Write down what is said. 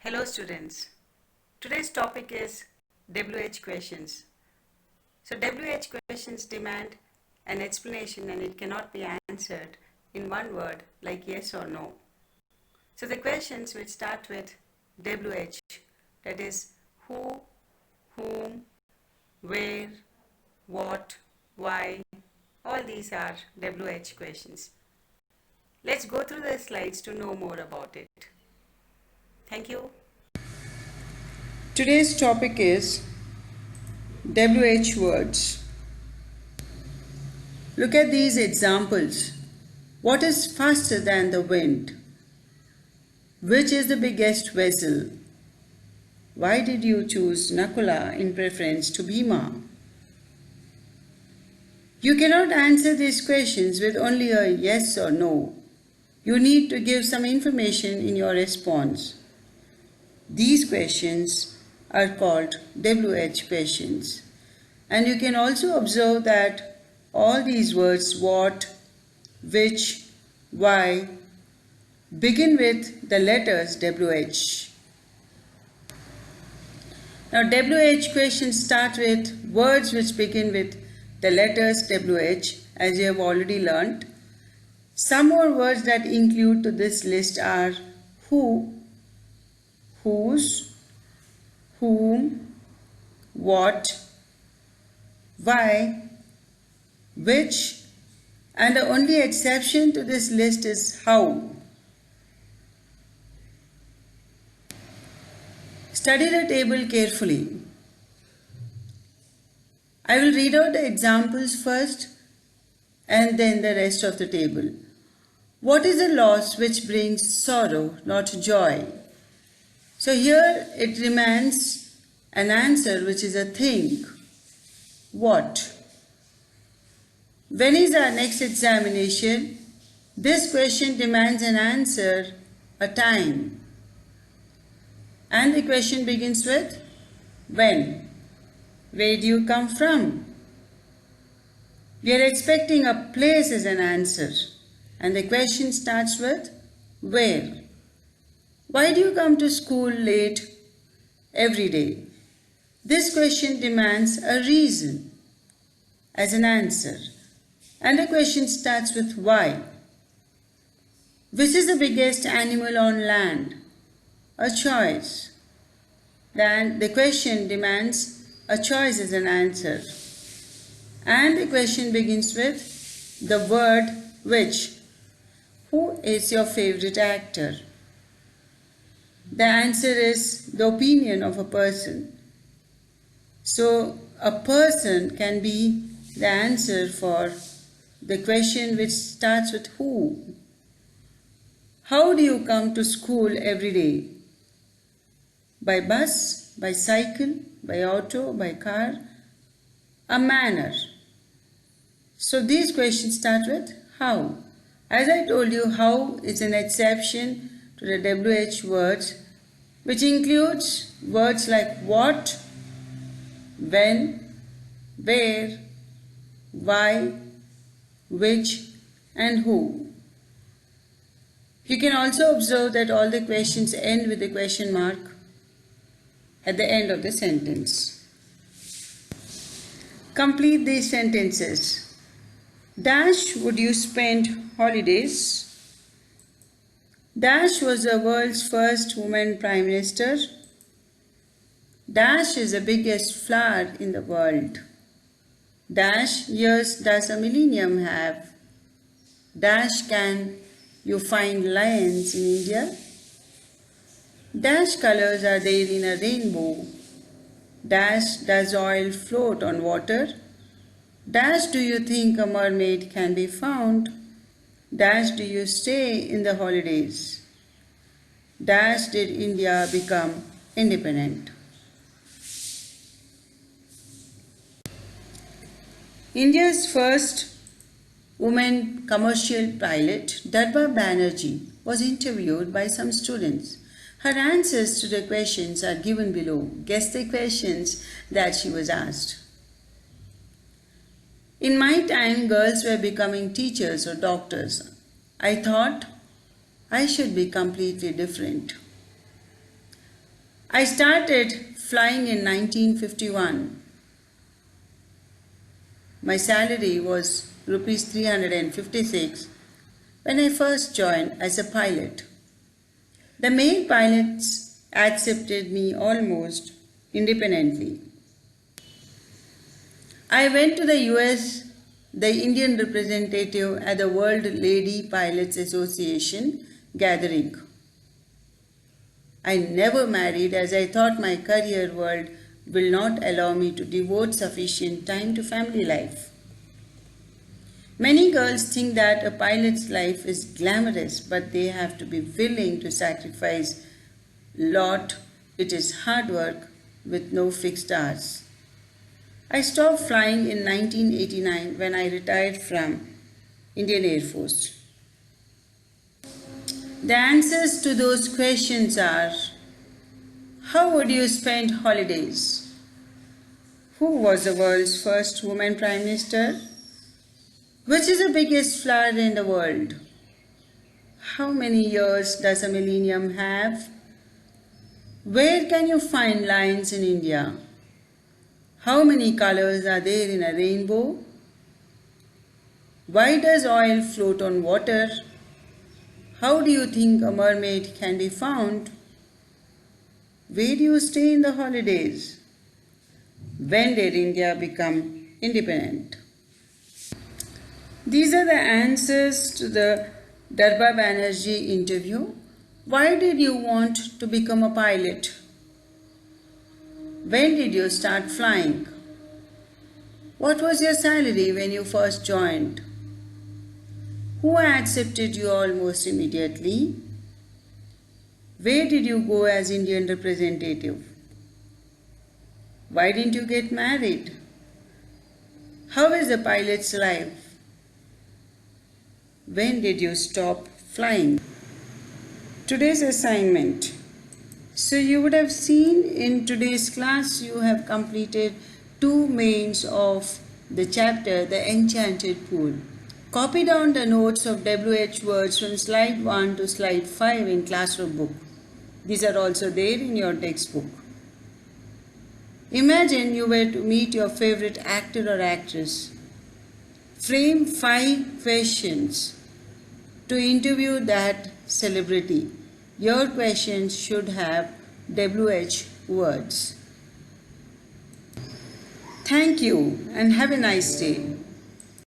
Hello students. Today's topic is WH questions. So WH questions demand an explanation and it cannot be answered in one word like yes or no. So the questions which start with WH, that is who, whom, where, what, why, all these are WH questions. Let's go through the slides to know more about it. Thank you. Today's topic is WH words. Look at these examples. What is faster than the wind? Which is the biggest vessel? Why did you choose Nakula in preference to Bhima? You cannot answer these questions with only a yes or no. You need to give some information in your response. These questions are called WH questions. And you can also observe that all these words what, which, why begin with the letters WH. Now WH questions start with words which begin with the letters WH, as you have already learnt. Some more words that include to this list are who, whose, whom, what, why, which, and the only exception to this list is how. Study the table carefully. I will read out the examples first and then the rest of the table. What is a loss which brings sorrow, not joy? So here it remains an answer which is a thing. What? When is our next examination? This question demands an answer, a time. And the question begins with when. Where do you come from? We are expecting a place as an answer. And the question starts with where. Why do you come to school late every day? This question demands a reason as an answer. And the question starts with why. Which is the biggest animal on land? A choice. Then the question demands a choice as an answer. And the question begins with the word which. Who is your favorite actor? The answer is the opinion of a person. So a person can be the answer for the question which starts with who. How do you come to school every day? By bus, by cycle, by auto, by car? A manner. So these questions start with how. As I told you, how is an exception to the WH words, which includes words like what, when, where, why, which, and who. You can also observe that all the questions end with a question mark at the end of the sentence. Complete these sentences. Dash would you spend holidays? Dash was the world's first woman Prime Minister. Dash is the biggest flower in the world. Dash years does a millennium have? Dash can you find lions in India? Dash colors are there in a rainbow? Dash does oil float on water? Dash do you think a mermaid can be found? Dash do you stay in the holidays? Dash did India become independent? India's first woman commercial pilot, Durba Bannerjee, was interviewed by some students. Her answers to the questions are given below. Guess the questions that she was asked. In my time, girls were becoming teachers or doctors. I thought I should be completely different. I started flying in 1951. My salary was rupees 356 when I first joined as a pilot. The male pilots accepted me almost independently. I went to the US, the Indian representative at the World Lady Pilots Association gathering. I never married as I thought my career world will not allow me to devote sufficient time to family life. Many girls think that a pilot's life is glamorous, but they have to be willing to sacrifice a lot. It is hard work with no fixed hours. I stopped flying in 1989 when I retired from Indian Air Force. The answers to those questions are: how would you spend holidays? Who was the world's first woman prime minister? Which is the biggest flower in the world? How many years does a millennium have? Where can you find lions in India? How many colors are there in a rainbow? Why does oil float on water? How do you think a mermaid can be found? Where do you stay in the holidays? When did India become independent? These are the answers to the Durba Bannerjee interview. Why did you want to become a pilot? When did you start flying? What was your salary when you first joined? Who accepted you almost immediately? Where did you go as Indian representative? Why didn't you get married? How is a pilot's life? When did you stop flying? Today's assignment. So you would have seen in today's class you have completed 2 mains of the chapter The Enchanted Pool. Copy down the notes of WH words from slide 1 to slide 5 in classroom book. These are also there in your textbook. Imagine you were to meet your favorite actor or actress. Frame 5 questions to interview that celebrity. Your questions should have WH words. Thank you and have a nice day.